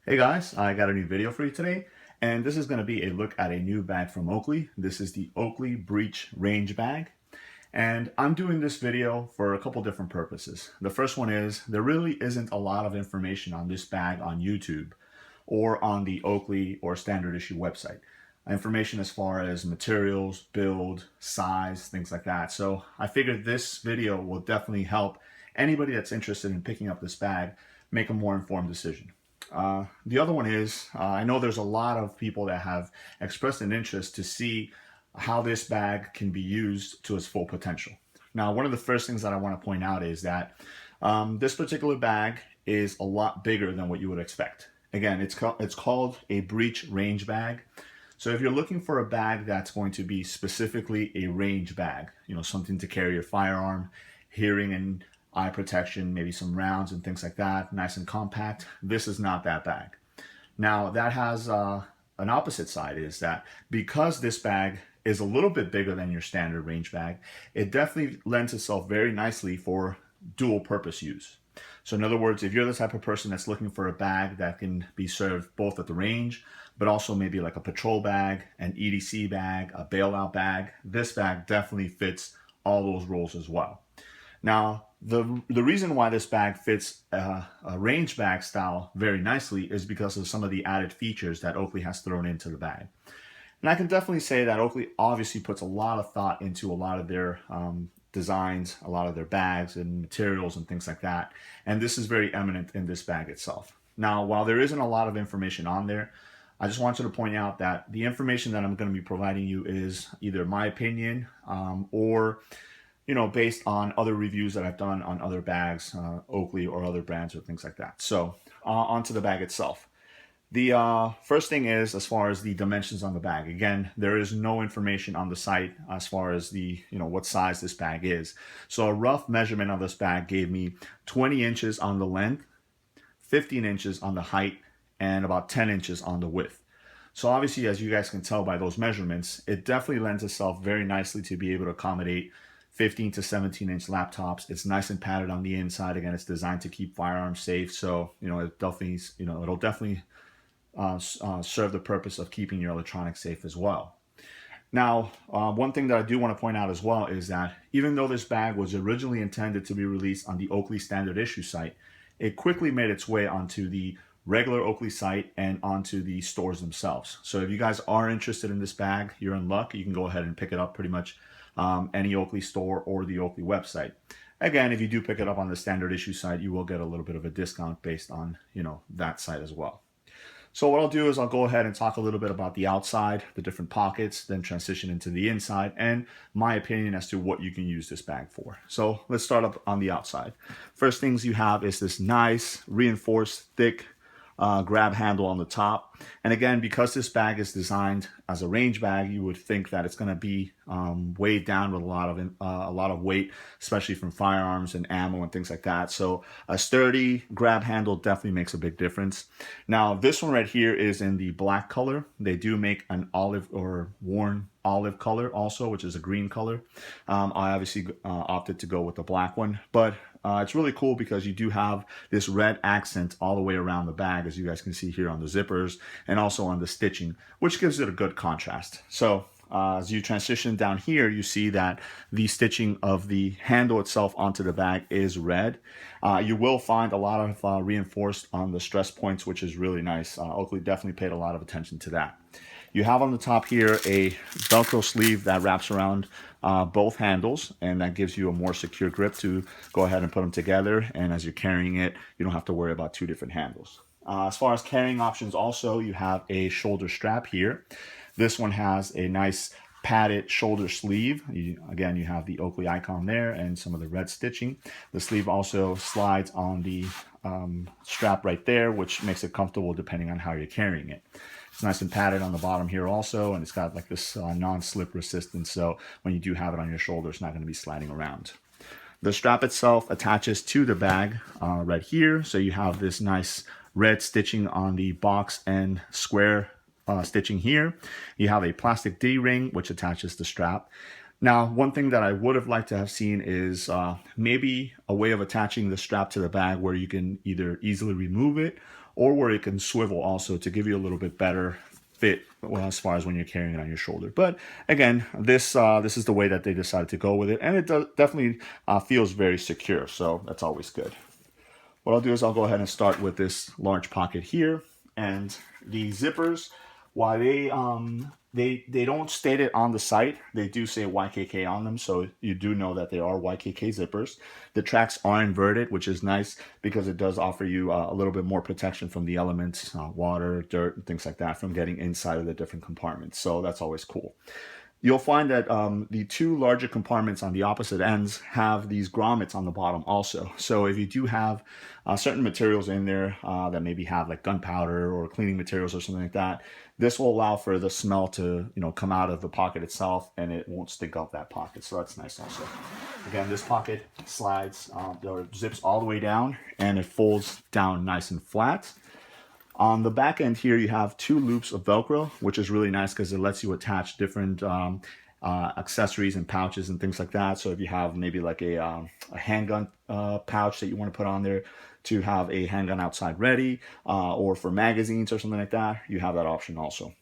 Hey guys, I got a new video for you today, and this is going to be a look at a new bag from Oakley. This is the Oakley Breach Range Bag, and I'm doing this video for a couple different purposes. The first one is there really isn't a lot of information on this bag on YouTube or on the Oakley or standard issue website. Information as far as materials, build, size, things like that. So I figured this video will definitely help anybody that's interested in picking up this bag make a more informed decision. The other one is, I know there's a lot of people that have expressed an interest to see how this bag can be used to its full potential. Now, one of the first things that I want to point out is that this particular bag is a lot bigger than what you would expect. Again, it's called a breech range bag. So if you're looking for a bag that's going to be specifically a range bag, you know, something to carry your firearm, hearing and eye protection, maybe some rounds and things like that, nice and compact, this is not that bag. Now that has an opposite side, is that because this bag is a little bit bigger than your standard range bag, it definitely lends itself very nicely for dual purpose use. So in other words, if you're the type of person that's looking for a bag that can be served both at the range, but also maybe like a patrol bag, an EDC bag, a bailout bag, this bag definitely fits all those roles as well. Now, the reason why this bag fits a range bag style very nicely is because of some of the added features that Oakley has thrown into the bag. And I can definitely say that Oakley obviously puts a lot of thought into a lot of their designs, a lot of their bags and materials and things like that. And this is very eminent in this bag itself. Now, while there isn't a lot of information on there, I just wanted to point out that the information that I'm going to be providing you is either my opinion or based on other reviews that I've done on other bags, Oakley or other brands or things like that. So onto the bag itself. The first thing is as far as the dimensions on the bag. Again, there is no information on the site as far as the, what size this bag is. So a rough measurement of this bag gave me 20 inches on the length, 15 inches on the height, and about 10 inches on the width. So obviously, as you guys can tell by those measurements, it definitely lends itself very nicely to be able to accommodate 15 to 17 inch laptops. It's nice and padded on the inside. Again, it's designed to keep firearms safe. So, it definitely, it'll definitely serve the purpose of keeping your electronics safe as well. Now, one thing that I do want to point out as well is that even though this bag was originally intended to be released on the Oakley standard issue site, it quickly made its way onto the regular Oakley site and onto the stores themselves. So if you guys are interested in this bag, you're in luck. You can go ahead and pick it up pretty much any Oakley store or the Oakley website. Again, if you do pick it up on the standard issue site, you will get a little bit of a discount based on, that site as well. So what I'll do is I'll go ahead and talk a little bit about the outside, the different pockets, then transition into the inside, and my opinion as to what you can use this bag for. So let's start up on the outside. First things you have is this nice reinforced thick grab handle on the top. And again, because this bag is designed as a range bag, you would think that it's going to be weighed down with a lot of weight, especially from firearms and ammo and things like that. So a sturdy grab handle definitely makes a big difference. Now, this one right here is in the black color. They do make an olive or worn olive color also, which is a green color. I obviously opted to go with the black one, but it's really cool because you do have this red accent all the way around the bag, as you guys can see here on the zippers and also on the stitching, which gives it a good contrast. So as you transition down here, you see that the stitching of the handle itself onto the bag is red. You will find a lot of reinforced on the stress points, which is really nice. Oakley definitely paid a lot of attention to that. You have on the top here a Velcro sleeve that wraps around both handles, and that gives you a more secure grip to go ahead and put them together. And as you're carrying it, you don't have to worry about two different handles. As far as carrying options also, you have a shoulder strap here. This one has a nice padded shoulder sleeve. Again, you have the Oakley icon there and some of the red stitching. The sleeve also slides on the strap right there, which makes it comfortable depending on how you're carrying it. It's nice and padded on the bottom here also, and it's got like this non-slip resistance, so when you do have it on your shoulder, it's not going to be sliding around. The strap itself attaches to the bag right here, so you have this nice red stitching on the box and square stitching here. You have a plastic D-ring which attaches the strap. Now, one thing that I would have liked to have seen is maybe a way of attaching the strap to the bag where you can either easily remove it or where it can swivel also to give you a little bit better fit, well, as far as when you're carrying it on your shoulder. But again, this is the way that they decided to go with it, and it definitely feels very secure, so that's always good. What I'll do is I'll go ahead and start with this large pocket here, and the zippers, while they don't state it on the site, they do say YKK on them, so you do know that they are YKK zippers. The tracks are inverted, which is nice because it does offer you a little bit more protection from the elements, water, dirt, and things like that from getting inside of the different compartments. So that's always cool. You'll find that the two larger compartments on the opposite ends have these grommets on the bottom also. So if you do have certain materials in there that maybe have like gunpowder or cleaning materials or something like that, this will allow for the smell to come out of the pocket itself, and it won't stink up that pocket. So that's nice also. Again, this pocket slides or zips all the way down, and it folds down nice and flat. On the back end here, you have two loops of Velcro, which is really nice because it lets you attach different accessories and pouches and things like that. So if you have maybe like a handgun pouch that you want to put on there to have a handgun outside ready, or for magazines or something like that, you have that option also.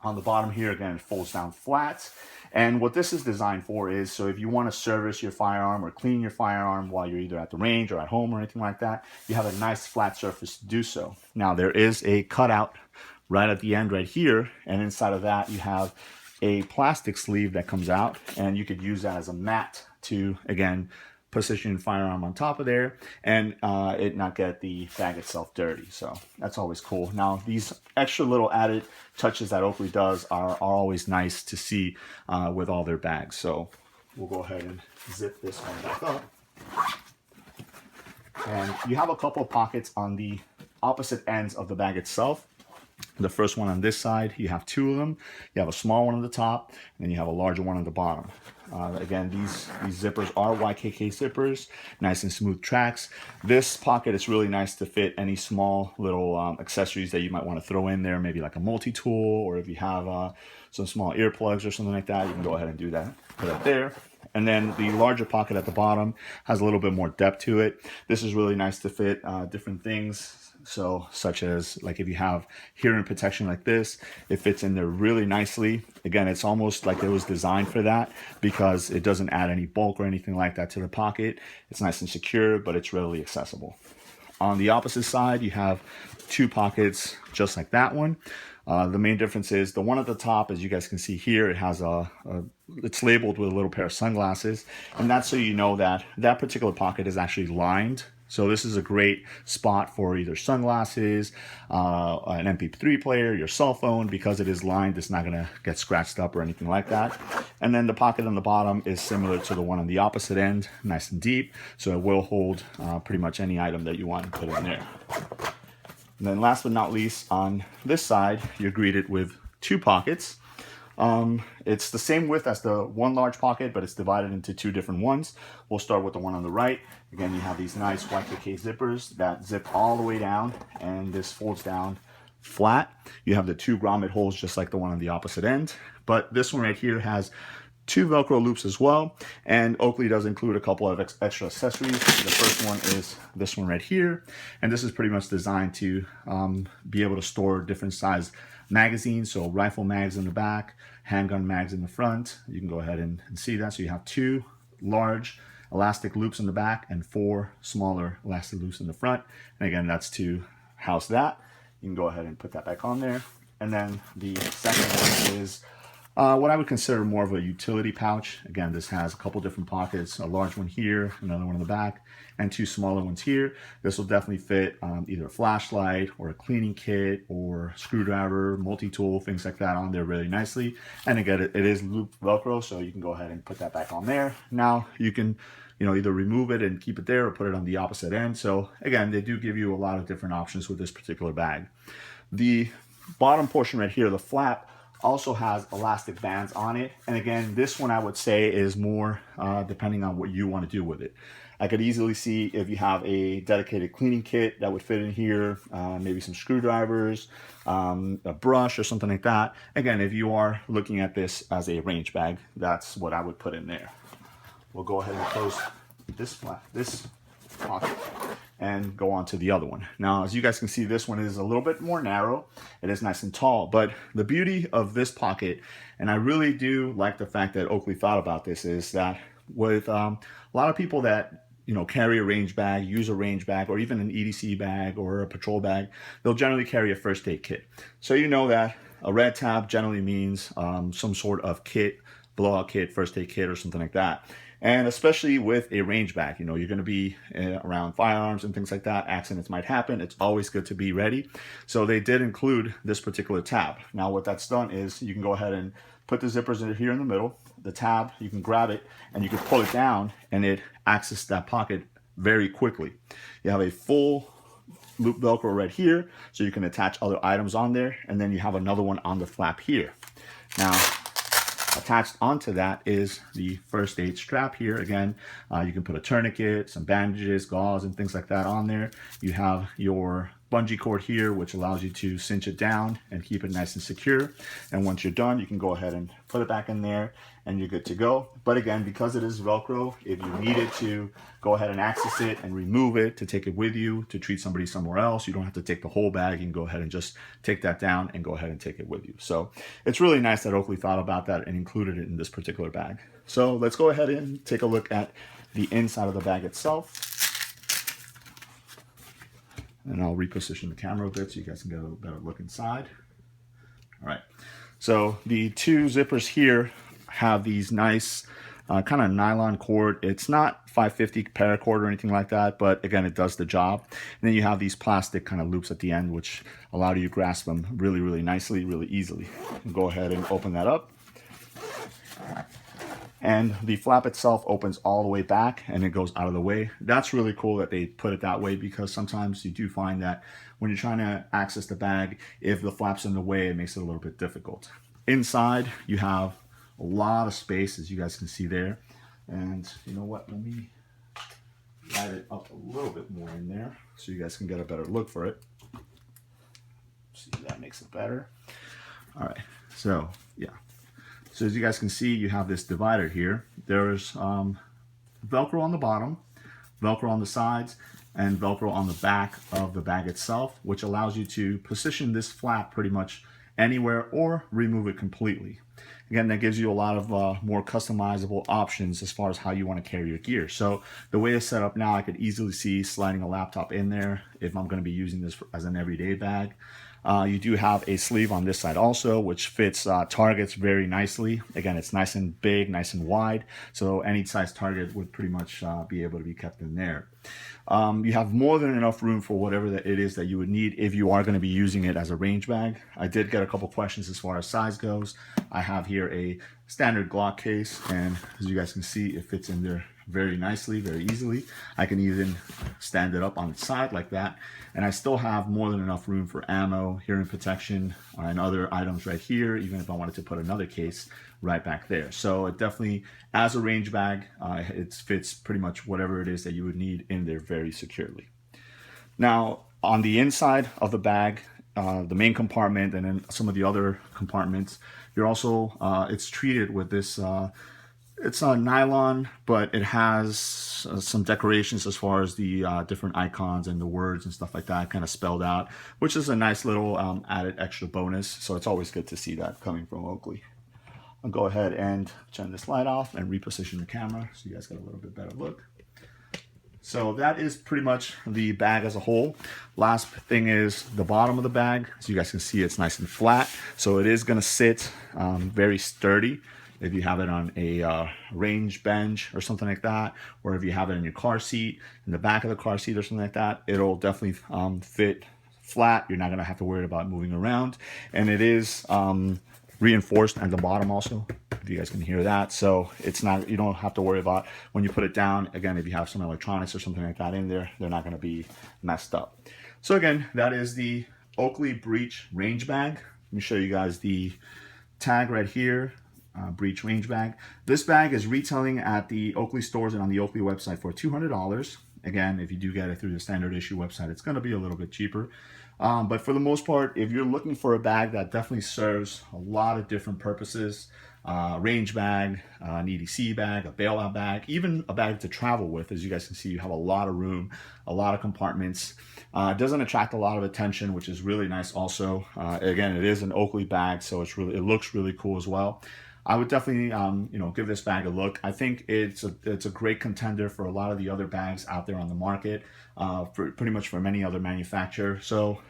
On the bottom here, again, it folds down flat. And what this is designed for is, so if you want to service your firearm or clean your firearm while you're either at the range or at home or anything like that, you have a nice flat surface to do so. Now, there is a cutout right at the end right here, and inside of that, you have a plastic sleeve that comes out, and you could use that as a mat to, again, position your firearm on top of there and it not get the bag itself dirty. So that's always cool. Now, these extra little added touches that Oakley does are always nice to see with all their bags. So we'll go ahead and zip this one back up. And you have a couple of pockets on the opposite ends of the bag itself. The first one on this side, you have two of them. You have a small one on the top, and then you have a larger one on the bottom. Again, these zippers are YKK zippers, nice and smooth tracks. This pocket is really nice to fit any small little accessories that you might want to throw in there, maybe like a multi-tool, or if you have some small earplugs or something like that, you can go ahead and do that. Put that there. And then the larger pocket at the bottom has a little bit more depth to it. This is really nice to fit different things. So such as like if you have hearing protection like this, it fits in there really nicely. Again, it's almost like it was designed for that because it doesn't add any bulk or anything like that to the pocket. It's nice and secure, but it's readily accessible. On the opposite side, you have two pockets just like that one. The main difference is the one at the top, as you guys can see here, it has it's labeled with a little pair of sunglasses, and that's so you know that that particular pocket is actually lined. So this is a great spot for either sunglasses, an MP3 player, your cell phone. Because it is lined, it's not going to get scratched up or anything like that. And then the pocket on the bottom is similar to the one on the opposite end, nice and deep. So it will hold pretty much any item that you want to put in there. And then last but not least, on this side, you're greeted with two pockets. It's the same width as the one large pocket, but it's divided into two different ones. We'll start with the one on the right. Again, you have these nice YKK zippers that zip all the way down, and this folds down flat. You have the two grommet holes just like the one on the opposite end, but this one right here has two Velcro loops as well, and Oakley does include a couple of extra accessories. The first one is this one right here, and this is pretty much designed to be able to store different size magazines, so rifle mags in the back, handgun mags in the front. You can go ahead and see that. So you have two large elastic loops in the back and four smaller elastic loops in the front, and again, that's to house that. You can go ahead and put that back on there. And then the second one is what I would consider more of a utility pouch. Again, this has a couple different pockets, a large one here, another one in the back, and two smaller ones here. This will definitely fit either a flashlight or a cleaning kit or screwdriver, multi-tool, things like that on there really nicely. And again, it is looped Velcro, so you can go ahead and put that back on there. Now you can either remove it and keep it there or put it on the opposite end. So again, they do give you a lot of different options with this particular bag. The bottom portion right here, the flap, also has elastic bands on it. And again, this one I would say is more depending on what you want to do with it. I could easily see if you have a dedicated cleaning kit that would fit in here, maybe some screwdrivers, a brush or something like that. Again, if you are looking at this as a range bag, that's what I would put in there. We'll go ahead and close this pocket and go on to the other one. Now, as you guys can see, this one is a little bit more narrow. It is nice and tall, but the beauty of this pocket, and I really do like the fact that Oakley thought about this, is that with a lot of people that carry a range bag, use a range bag, or even an EDC bag or a patrol bag, they'll generally carry a first aid kit. So you know that a red tab generally means some sort of kit, blowout kit, first aid kit, or something like that. And especially with a range bag, you're going to be around firearms and things like that. Accidents might happen. It's always good to be ready. So they did include this particular tab. Now what that's done is you can go ahead and put the zippers in here in the middle. The tab, you can grab it and you can pull it down and it accesses that pocket very quickly. You have a full loop Velcro right here, so you can attach other items on there. And then you have another one on the flap here. Now, attached onto that is the first aid strap here. Again, you can put a tourniquet, some bandages, gauze, and things like that on there. You have your bungee cord here, which allows you to cinch it down and keep it nice and secure. And once you're done, you can go ahead and put it back in there and you're good to go. But again, because it is Velcro, if you needed to go ahead and access it and remove it to take it with you to treat somebody somewhere else, you don't have to take the whole bag. You can go ahead and just take that down and go ahead and take it with you. So it's really nice that Oakley thought about that and included it in this particular bag. So let's go ahead and take a look at the inside of the bag itself. And I'll reposition the camera a bit so you guys can get a better look inside. All right, so the two zippers here have these nice kind of nylon cord. It's not 550 paracord or anything like that, but again, it does the job. And then you have these plastic kind of loops at the end, which allow you to grasp them really, really nicely, really easily. Go ahead and open that up. And the flap itself opens all the way back and it goes out of the way. That's really cool that they put it that way, because sometimes you do find that when you're trying to access the bag, if the flap's in the way, it makes it a little bit difficult. Inside, you have a lot of space, as you guys can see there. And you know what, let me light it up a little bit more in there so you guys can get a better look for it. See if that makes it better. All right, so yeah. So as you guys can see, you have this divider here. There's Velcro on the bottom, Velcro on the sides, and Velcro on the back of the bag itself, which allows you to position this flap pretty much anywhere or remove it completely. Again, that gives you a lot of more customizable options as far as how you want to carry your gear. So the way it's set up now, I could easily see sliding a laptop in there if I'm going to be using this as an everyday bag. You do have a sleeve on this side also, which fits targets very nicely. Again, it's nice and big, nice and wide, so any size target would pretty much be able to be kept in there. You have more than enough room for whatever that it is that you would need if you are going to be using it as a range bag. I did get a couple questions as far as size goes. I have here a standard Glock case, and as you guys can see, it fits in there very nicely, very easily. I can even stand it up on its side like that, and I still have more than enough room for ammo, hearing protection, and other items right here, even if I wanted to put another case right back there. So it definitely, as a range bag, it fits pretty much whatever it is that you would need in there very securely. Now, on the inside of the bag, the main compartment and then some of the other compartments, you're also, it's treated with this, it's a nylon, but it has some decorations as far as the different icons and the words and stuff like that kind of spelled out, which is a nice little added extra bonus. So it's always good to see that coming from Oakley. I'll go ahead and turn this light off and reposition the camera so you guys get a little bit better look. So that is pretty much the bag as a whole. Last thing is the bottom of the bag. As you guys can see, it's nice and flat. So it is gonna sit very sturdy. If you have it on a range bench or something like that, or if you have it in your car seat, in the back of the car seat or something like that, it'll definitely fit flat. You're not gonna have to worry about moving around. And it is reinforced at the bottom also, if you guys can hear that. So it's not, you don't have to worry about when you put it down. Again, if you have some electronics or something like that in there, they're not gonna be messed up. So again, that is the Oakley Breach Range Bag. Let me show you guys the tag right here. Breach Range Bag. This bag is retailing at the Oakley stores and on the Oakley website for $200. Again, if you do get it through the standard issue website, it's going to be a little bit cheaper. But for the most part, if you're looking for a bag that definitely serves a lot of different purposes, range bag, an EDC bag, a bailout bag, even a bag to travel with. As you guys can see, you have a lot of room, a lot of compartments. It doesn't attract a lot of attention, which is really nice also. Again, it is an Oakley bag, so it looks really cool as well. I would definitely, give this bag a look. I think it's a great contender for a lot of the other bags out there on the market, for pretty much from any other manufacturer. So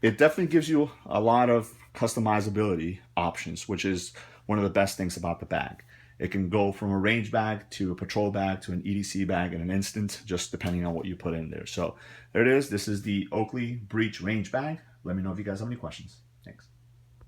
it definitely gives you a lot of customizability options, which is one of the best things about the bag. It can go from a range bag to a patrol bag to an EDC bag in an instant, just depending on what you put in there. So there it is. This is the Oakley Breach Range Bag. Let me know if you guys have any questions.